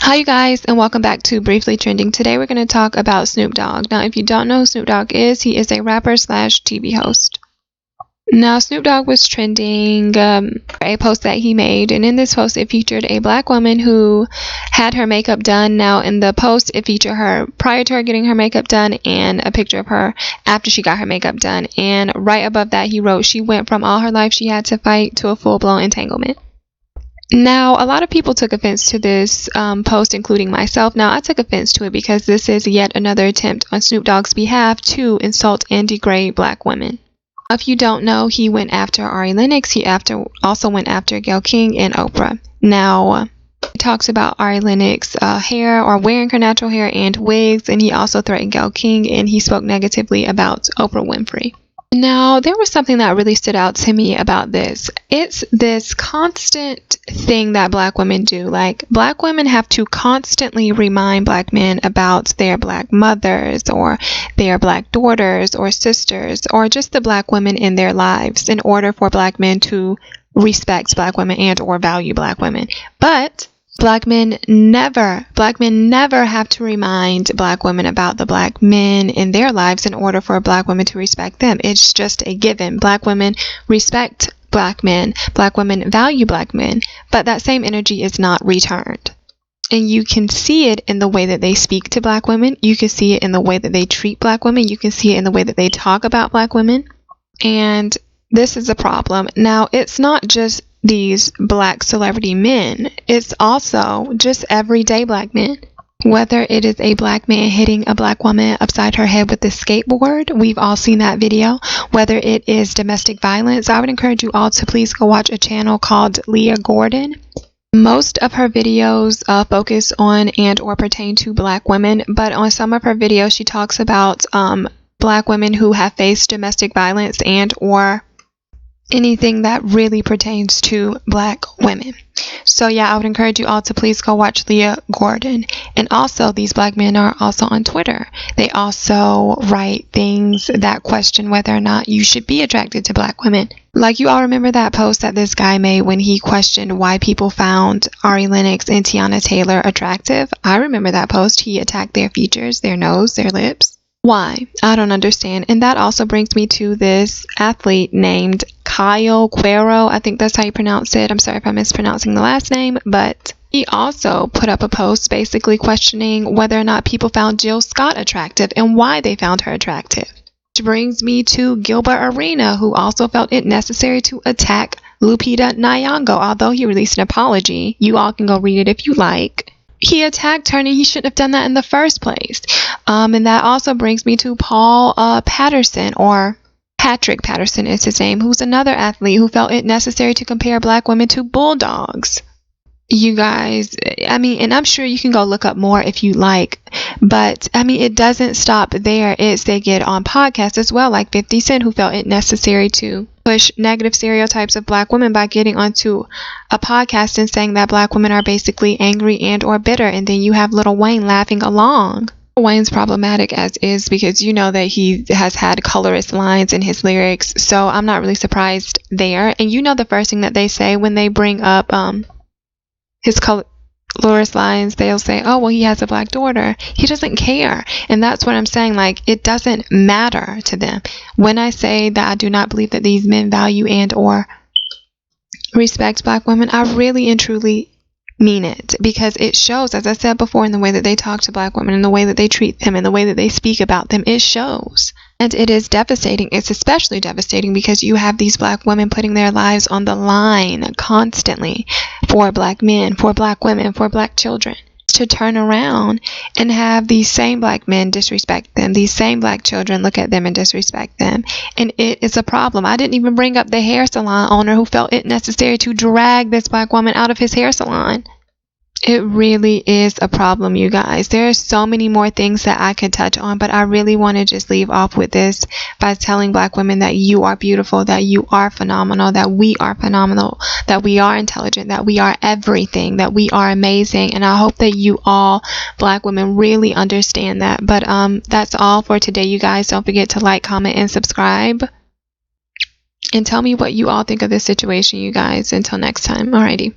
Hi you guys, and welcome back to Briefly Trending. Today we're going to talk about Snoop Dogg. Now if you don't know who Snoop Dogg is, he is a rapper slash TV host. Now Snoop Dogg was trending a post that he made, and in this post it featured a black woman who had her makeup done. Now in the post it featured her prior to her getting her makeup done and a picture of her after she got her makeup done, and right above that he wrote, "She went from all her life she had to fight to a full-blown entanglement." Now, a lot of people took offense to this post, including myself. Now, I took offense to it because this is yet another attempt on Snoop Dogg's behalf to insult and degrade black women. If you don't know, he went after Ari Lennox. He also went after Gayle King and Oprah. Now, he talks about Ari Lennox hair or wearing her natural hair and wigs, and he also threatened Gayle King, and he spoke negatively about Oprah Winfrey. Now, there was something that really stood out to me about this. It's this constant thing that black women do. Like, black women have to constantly remind black men about their black mothers or their black daughters or sisters or just the black women in their lives in order for black men to respect black women and or value black women. But black men never have to remind black women about the black men in their lives in order for black women to respect them. It's just a given. Black women respect black men. Black women value black men. But that same energy is not returned. And you can see it in the way that they speak to black women. You can see it in the way that they treat black women. You can see it in the way that they talk about black women. And this is a problem. Now, it's not just these black celebrity men. It's also just everyday black men. Whether it is a black man hitting a black woman upside her head with a skateboard, we've all seen that video. Whether it is domestic violence, I would encourage you all to please go watch a channel called Leah Gordon. Most of her videos focus on and or pertain to black women, but on some of her videos she talks about black women who have faced domestic violence and or anything that really pertains to black women. So yeah, I would encourage you all to please go watch Leah Gordon. And also, these black men are also on Twitter. They also write things that question whether or not you should be attracted to black women. Like, you all remember that post that this guy made when he questioned why people found Ari Lennox and Tiana Taylor attractive? I remember that post. He attacked their features, their nose, their lips. Why? I don't understand. And that also brings me to this athlete named Queiro. I think that's how you pronounce it. I'm sorry if I'm mispronouncing the last name, but he also put up a post basically questioning whether or not people found Jill Scott attractive and why they found her attractive. Which brings me to Gilbert Arenas, who also felt it necessary to attack Lupita Nyong'o, although he released an apology. You all can go read it if you like. He attacked her, and he shouldn't have done that in the first place. And that also brings me to Paul Patterson, or Patrick Patterson is his name, who's another athlete who felt it necessary to compare black women to bulldogs. You guys, I mean, and I'm sure you can go look up more if you like, but I mean, it doesn't stop there. They get on podcasts as well, like 50 Cent, who felt it necessary to push negative stereotypes of black women by getting onto a podcast and saying that black women are basically angry and or bitter, and then you have Lil Wayne laughing along. Wayne's problematic as is because you know that he has had colorist lines in his lyrics, so I'm not really surprised there. And you know the first thing that they say when they bring up his colorist lines, they'll say, oh, well, he has a black daughter. He doesn't care. And that's what I'm saying. Like, it doesn't matter to them. When I say that I do not believe that these men value and or respect black women, I really and truly mean it, because it shows, as I said before, in the way that they talk to black women, in the way that they treat them, in the way that they speak about them. It shows. And it is devastating. It's especially devastating because you have these black women putting their lives on the line constantly for black men, for black women, for black children, to turn around and have these same black men disrespect them, these same black children look at them and disrespect them. And it is a problem. I didn't even bring up the hair salon owner who felt it necessary to drag this black woman out of his hair salon. It really is a problem, you guys. There are so many more things that I could touch on, but I really want to just leave off with this by telling black women that you are beautiful, that you are phenomenal, that we are phenomenal, that we are intelligent, that we are everything, that we are amazing. And I hope that you all black women really understand that. But that's all for today, you guys. Don't forget to like, comment, and subscribe. And tell me what you all think of this situation, you guys. Until next time. Alrighty.